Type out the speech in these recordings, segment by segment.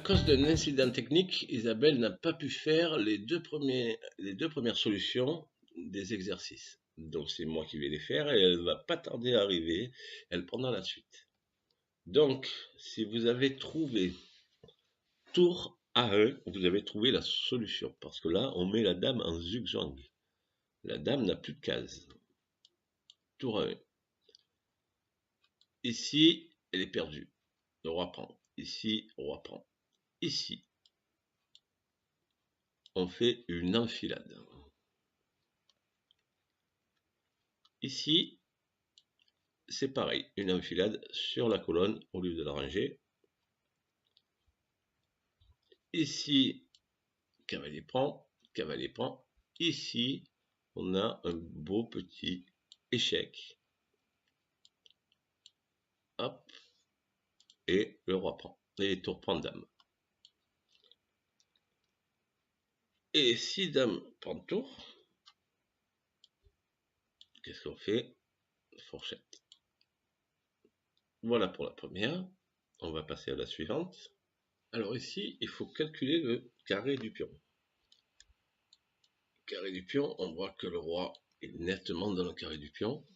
cause d'un incident technique, Isabelle n'a pas pu faire les deux premières solutions des exercices. Donc c'est moi qui vais les faire et elle va pas tarder à arriver. Elle prendra la suite. Donc, si vous avez trouvé tour A1, vous avez trouvé la solution. Parce que là, on met la dame en zigzag. La dame n'a plus de case. Tour A1. Ici, elle est perdue. Le roi prend. Ici, roi prend. Ici, on fait une enfilade. Ici, c'est pareil, une enfilade sur la colonne au lieu de la ranger. Ici, cavalier prend, cavalier prend. Ici, on a un beau petit échec. Hop, et le roi prend. Et tour prend dame. Et si dame prend tour, qu'est-ce qu'on fait? Fourchette. Voilà pour la première. On va passer à la suivante. Alors ici, il faut calculer le carré du pion. Carré du pion, on voit que le roi est nettement dans le carré du pion.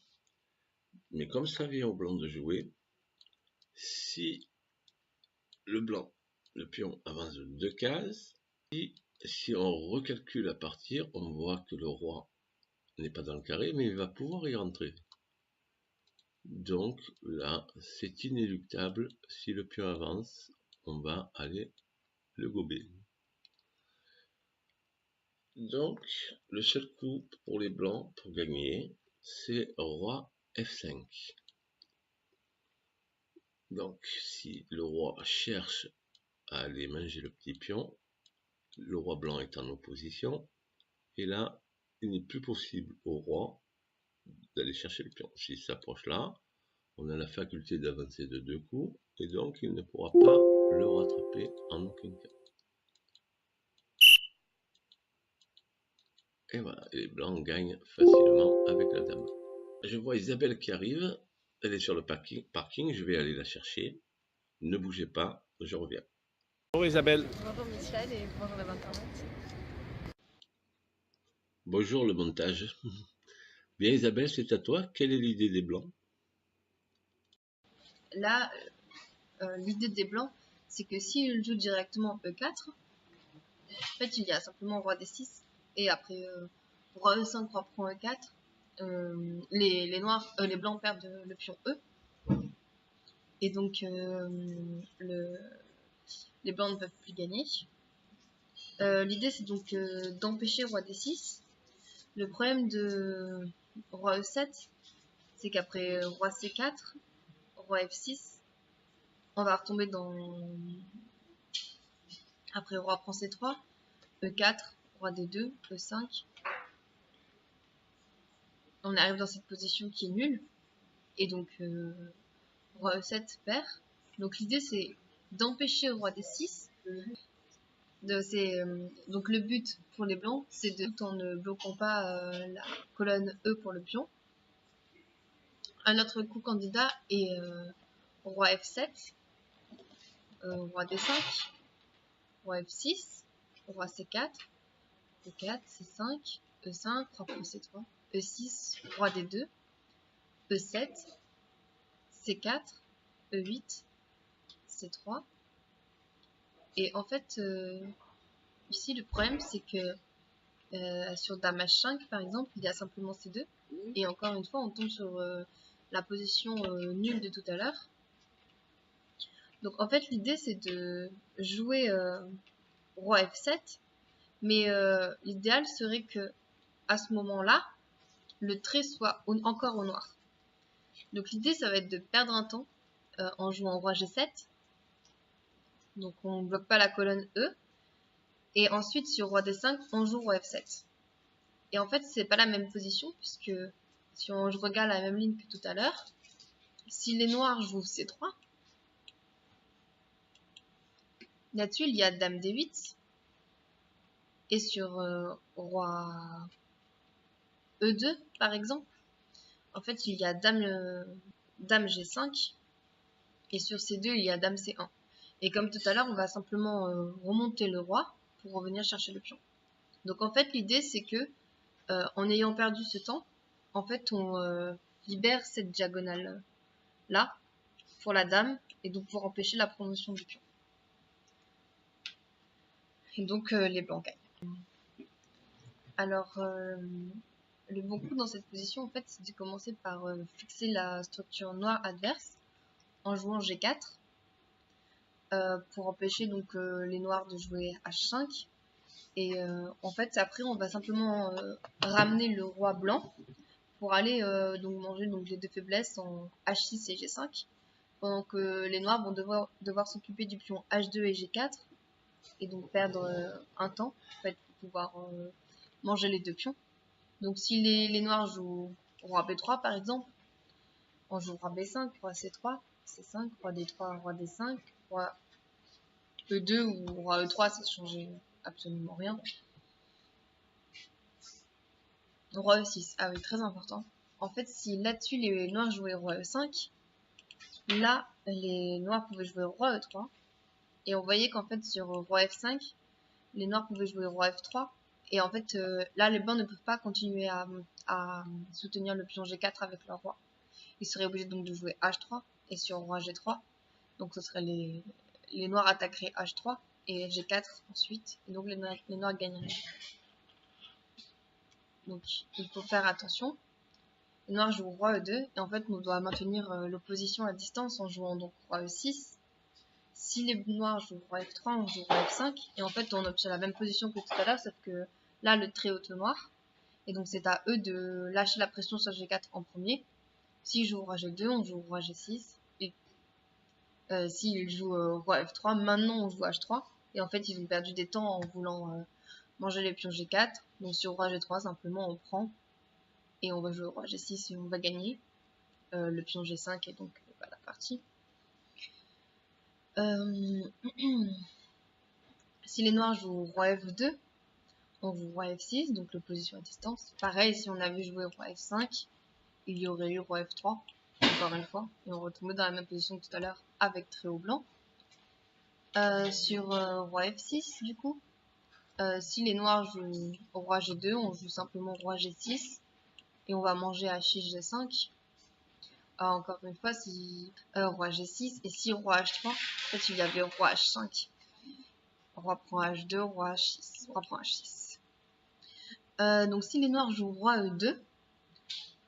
Mais comme ça vient au blanc de jouer, si le blanc, le pion avance de 2 cases, si on recalcule à partir, on voit que le roi n'est pas dans le carré, mais il va pouvoir y rentrer. Donc là, c'est inéluctable, si le pion avance, on va aller le gober. Donc, le seul coup pour les blancs, pour gagner, c'est roi F5. Donc, si le roi cherche à aller manger le petit pion, le roi blanc est en opposition, et là, il n'est plus possible au roi d'aller chercher le pion. S'il s'approche là, on a la faculté d'avancer de 2 coups, et donc il ne pourra pas le rattraper en aucun cas. Et voilà, les blancs gagnent facilement avec la dame. Je vois Isabelle qui arrive, elle est sur le parking, je vais aller la chercher. Ne bougez pas, je reviens. Bonjour Isabelle. Bonjour Michel et bonjour les Internet. Bonjour le montage. Bien Isabelle, c'est à toi. Quelle est l'idée des blancs? Là, l'idée des blancs, c'est que s'il joue directement E4, en fait il y a simplement roi D6 et après roi E5, roi prend E4, les blancs perdent le pion E et donc les blancs ne peuvent plus gagner. L'idée c'est donc d'empêcher roi D6. Le problème de roi E7, c'est qu'après roi C4, roi F6, on va retomber dans... Après roi prend C3, E4, roi D2, E5. On arrive dans cette position qui est nulle. Et donc roi E7 perd. Donc l'idée c'est d'empêcher roi D6. Donc le but pour les blancs, c'est de, tout en ne bloquant pas la colonne E pour le pion. Un autre coup candidat est roi F7, roi D5, roi F6, roi C4, E4, C5, E5, roi prend C3, E6, roi D2, E7, C4, E8, C3. Et en fait, ici le problème c'est que sur Dame H5 par exemple, il y a simplement C2. Et encore une fois, on tombe sur la position nulle de tout à l'heure. Donc en fait, l'idée c'est de jouer roi F7. Mais l'idéal serait que à ce moment-là, le trait soit encore au noir. Donc l'idée, ça va être de perdre un temps en jouant roi G7. Donc on ne bloque pas la colonne E. Et ensuite, sur roi D5, on joue roi F7. Et en fait, c'est pas la même position, puisque si on regarde la même ligne que tout à l'heure, si les noirs jouent C3, là-dessus, il y a dame D8. Et sur roi E2, par exemple, en fait, il y a dame G5. Et sur C2, il y a dame C1. Et comme tout à l'heure, on va simplement remonter le roi pour revenir chercher le pion. Donc en fait, l'idée c'est que en ayant perdu ce temps, en fait, on libère cette diagonale là pour la dame et donc pour empêcher la promotion du pion. Et donc les blancs gagnent. Alors le bon coup dans cette position, en fait, c'est de commencer par fixer la structure noire adverse en jouant G4 pour empêcher donc les noirs de jouer H5. Et en fait, après, on va simplement ramener le roi blanc pour aller donc manger donc les deux faiblesses en H6 et G5, pendant que les noirs vont devoir s'occuper du pion H2 et G4 et donc perdre un temps en fait, pour pouvoir manger les deux pions. Donc si les noirs jouent roi B3 par exemple, on joue roi B5, roi C3, C5, roi D3, roi D5, roi E2 ou roi E3, ça ne change absolument rien. Roi E6, ah oui, très important. En fait, si là-dessus les noirs jouaient roi E5, là les noirs pouvaient jouer roi E3. Et on voyait qu'en fait sur roi F5, les noirs pouvaient jouer roi F3. Et en fait, là les blancs ne peuvent pas continuer à soutenir le pion G4 avec leur roi. Ils seraient obligés donc de jouer H3 et sur roi G3. Donc ce serait les noirs attaqueraient H3 et G4 ensuite. Et donc les noirs gagneraient. Donc il faut faire attention. Les noirs jouent roi E2 et en fait on doit maintenir l'opposition à distance en jouant donc roi E6. Si les noirs jouent roi F3, on joue roi F5 et en fait on obtient la même position que tout à l'heure sauf que là le trait est noir et donc c'est à eux de lâcher la pression sur G4 en premier. S'ils jouent roi G2, on joue roi G6 et s'ils jouent roi F3, maintenant on joue H3 et en fait ils ont perdu des temps en voulant manger les pions G4. Donc sur roi G3 simplement on prend et on va jouer roi G6 et on va gagner le pion G5 et donc la partie. Si les noirs jouent roi F2, on joue roi F6, donc l'opposition à distance. Pareil, si on avait joué roi F5, il y aurait eu roi F3, encore une fois, et on retombait dans la même position que tout à l'heure avec très haut blanc. Sur roi F6, du coup, si les noirs jouent roi G2, on joue simplement roi G6, et on va manger H6, G5. Encore une fois, si roi G6, et si roi H3, en fait, il y avait roi H5. Roi prend H2, roi H6, roi prend H6. Donc si les noirs jouent roi E2,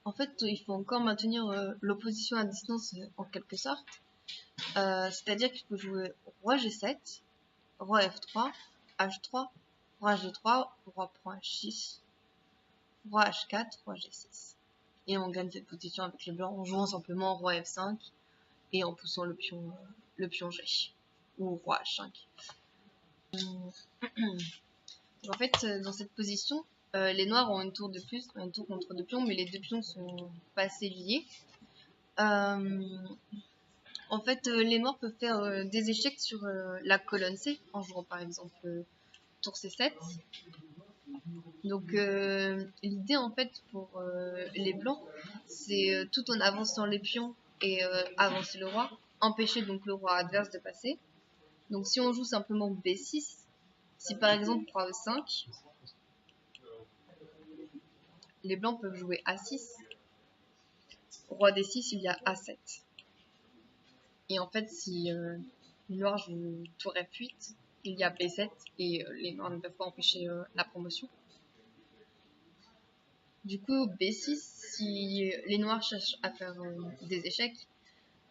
en fait il faut encore maintenir l'opposition à distance en quelque sorte. C'est-à-dire qu'il faut jouer roi G7, roi F3, H3, roi G3, roi prend H6, roi H4, roi G6. Et on gagne cette position avec les blancs en jouant simplement roi F5 et en poussant le pion G ou roi H5. En fait, dans cette position, les noirs ont une tour de plus, une tour contre deux pions, mais les deux pions sont pas assez liés. En fait, les noirs peuvent faire des échecs sur la colonne C en jouant par exemple tour C7. Donc l'idée en fait pour les blancs, c'est tout en avançant les pions et avancer le roi, empêcher donc le roi adverse de passer. Donc si on joue simplement B6, si par exemple roi E5, les blancs peuvent jouer A6, roi D6, il y a A7. Et en fait, si les noirs jouent tour F8, il y a B7 et les noirs ne peuvent pas empêcher la promotion. Du coup, B6, si les noirs cherchent à faire des échecs,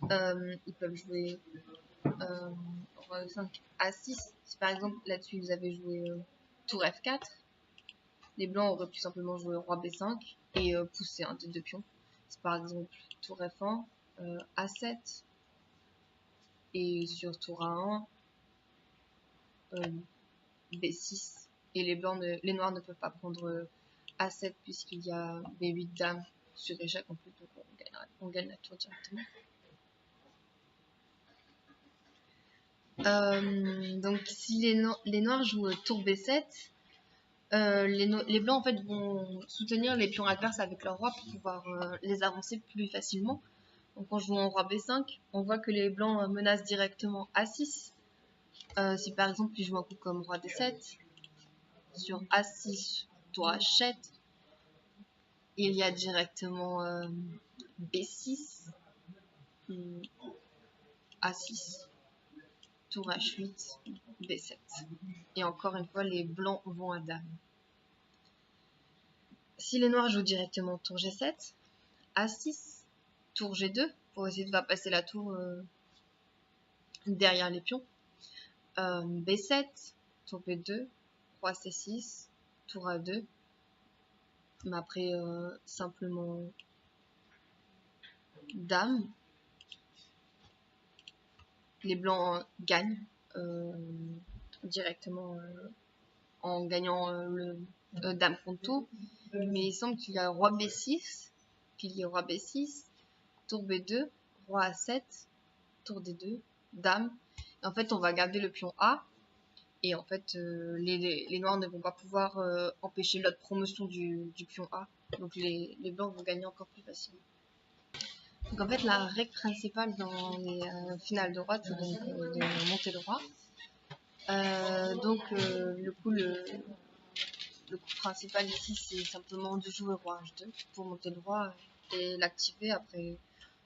ils peuvent jouer roi E5, A6. Si par exemple là-dessus vous avez joué tour F4, les blancs auraient pu simplement jouer roi B5 et pousser un des deux pions. C'est par exemple tour F1, A7 et sur tour A1, B6 et les noirs ne peuvent pas prendre A7 puisqu'il y a B8 dame sur échec en plus, donc on gagne la tour directement. Donc si les noirs jouent tour B7, les blancs en fait vont soutenir les pions adverses avec leur roi pour pouvoir les avancer plus facilement. Donc en jouant roi B5, on voit que les blancs menacent directement A6 Si par exemple il joue un coup comme roi D7, sur A6, tour H7, il y a directement B6, A6, tour H8, B7. Et encore une fois, les blancs vont à dame. Si les noirs jouent directement tour G7, A6, tour G2, pour essayer de faire passer la tour derrière les pions, B7, tour B2, roi C6, tour A2, mais après simplement dame. Les blancs gagnent directement en gagnant le dame contre tour, mais il semble qu'il y a roi B6, pilier roi B6, tour B2, roi A7, tour D2, dame. Et en fait, on va garder le pion A. Et en fait, les noirs ne vont pas pouvoir empêcher l'autre promotion du pion A. Donc les blancs vont gagner encore plus facilement. Donc en fait, la règle principale dans les finales de roi, c'est donc de monter le roi. Le coup principal ici, c'est simplement de jouer roi H2 pour monter le roi et l'activer après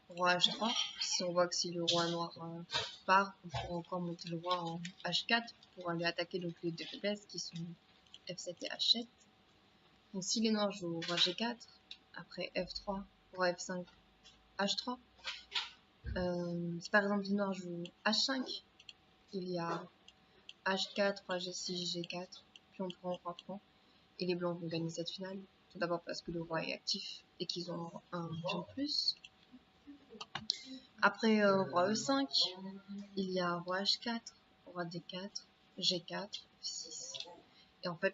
roi H3. Si on voit que si le roi noir part, on pourra encore monter le roi en H4 pour aller attaquer donc les deux faiblesses qui sont F7 et H7. Donc si les noirs jouent roi G4, après F3, roi F5, H3. Si par exemple les noirs jouent H5, il y a H4, roi G6, G4, pion prend, roi prend. Et les blancs vont gagner cette finale. Tout d'abord parce que le roi est actif et qu'ils ont un pion de plus. Après roi E5, il y a roi H4, roi D4, G4, F6. Et en fait,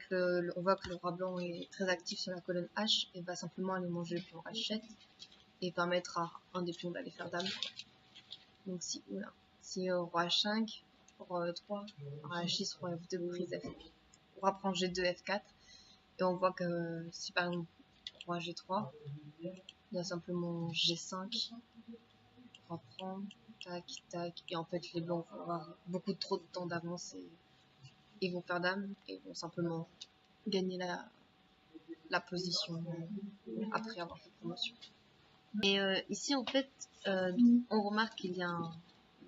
on voit que le roi blanc est très actif sur la colonne H et va simplement aller manger le pion H7 et permettre à un des pions d'aller faire dame. Donc si, voilà. Si roi H5, roi E3, roi H6, roi F2, prise F, roi prend G2, F4. Et on voit que si par exemple roi G3, il y a simplement G5, roi prend, tac, tac. Et en fait, les blancs vont avoir beaucoup trop de temps d'avance et ils vont faire dame et vont simplement gagner la position après avoir fait promotion. Et ici, en fait, on remarque qu'il y a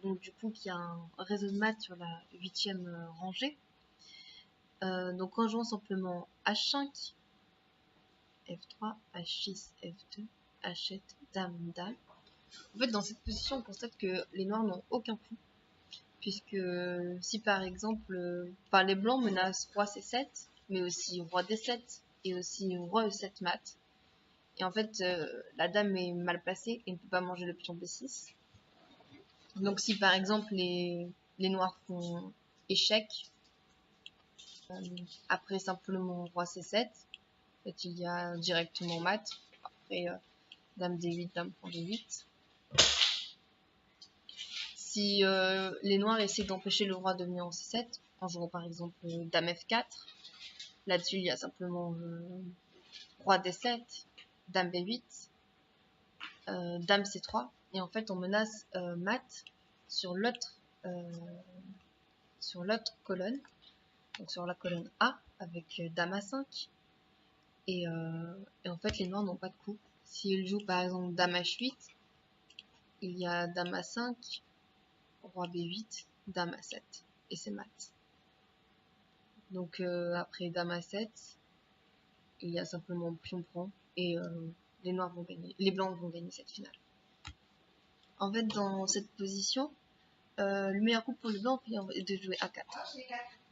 qu'il y a un réseau de maths sur la 8e rangée. Donc en jouant simplement H5, F3, H6, F2, H7, dame, dame. En fait, dans cette position, on constate que les noirs n'ont aucun coup. Puisque si par exemple, les blancs menacent roi C7, mais aussi roi D7 et aussi roi E7 mat. Et en fait, la dame est mal placée et ne peut pas manger le pion B6. Donc si par exemple les noirs font échec, après simplement roi C7, en fait, il y a directement mat. Après dame D8, dame prend D8. Si les noirs essaient d'empêcher le roi de venir en C7, en jouant par exemple dame F4, là-dessus il y a simplement roi D7, dame B8, dame C3, et en fait on menace mat sur l'autre colonne, donc sur la colonne A avec dame A5, et en fait les noirs n'ont pas de coup. S'ils jouent par exemple dame H8, il y a dame A5, roi B8, dame A7, et c'est mat. Donc après dame A7, il y a simplement pion prend, et les noirs vont gagner, les blancs vont gagner cette finale. En fait, dans cette position, le meilleur coup pour les blancs est de jouer A4.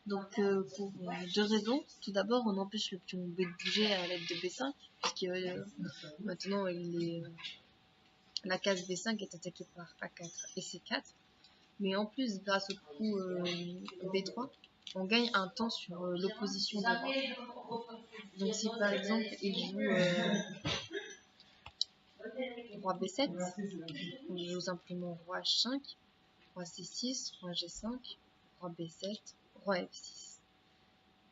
Donc pour deux raisons. Tout d'abord, on empêche le pion B de bouger à l'aide de B5, puisque maintenant la case B5 est attaquée par A4 et C4. Mais en plus, grâce au coup B3, on gagne un temps sur l'opposition des rois. Donc si par exemple il joue roi B7, on joue simplement roi H5, roi C6, roi G5, roi B7, roi F6,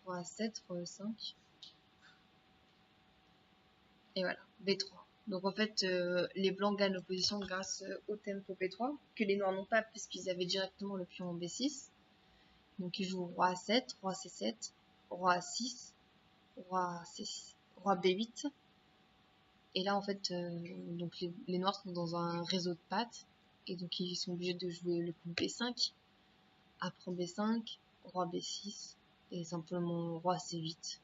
roi A7, roi E5, et voilà, B3. Donc en fait, les blancs gagnent l'opposition grâce au tempo B3, que les noirs n'ont pas puisqu'ils avaient directement le pion en B6. Donc il joue roi A7, roi C7, roi A6, roi C6, roi B8. Et là en fait, donc les noirs sont dans un réseau de pattes. Et donc ils sont obligés de jouer le coup B5, après B5, roi B6 et simplement roi C8.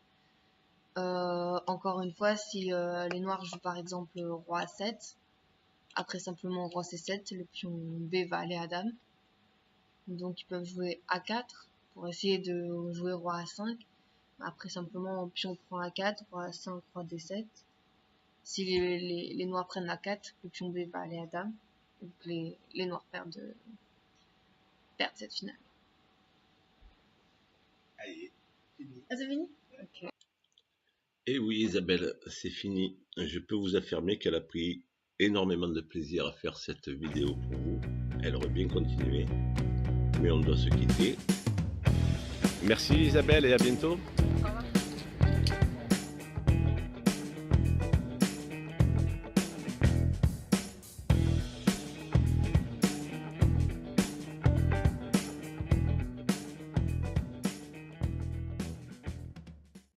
Encore une fois, si les noirs jouent par exemple roi A7, après simplement roi C7, le pion B va aller à dame. Donc ils peuvent jouer A4 pour essayer de jouer roi A5. Après simplement pion prend A4, roi A5, roi D7. Si les noirs prennent A4, le pion B va aller à dame. Donc les noirs perdent cette finale. Allez, fini. Ah, c'est fini? Ok. Et oui, Isabelle, c'est fini. Je peux vous affirmer qu'elle a pris énormément de plaisir à faire cette vidéo pour vous. Elle aurait bien continué, mais on doit se quitter. Merci Isabelle et à bientôt. Au revoir.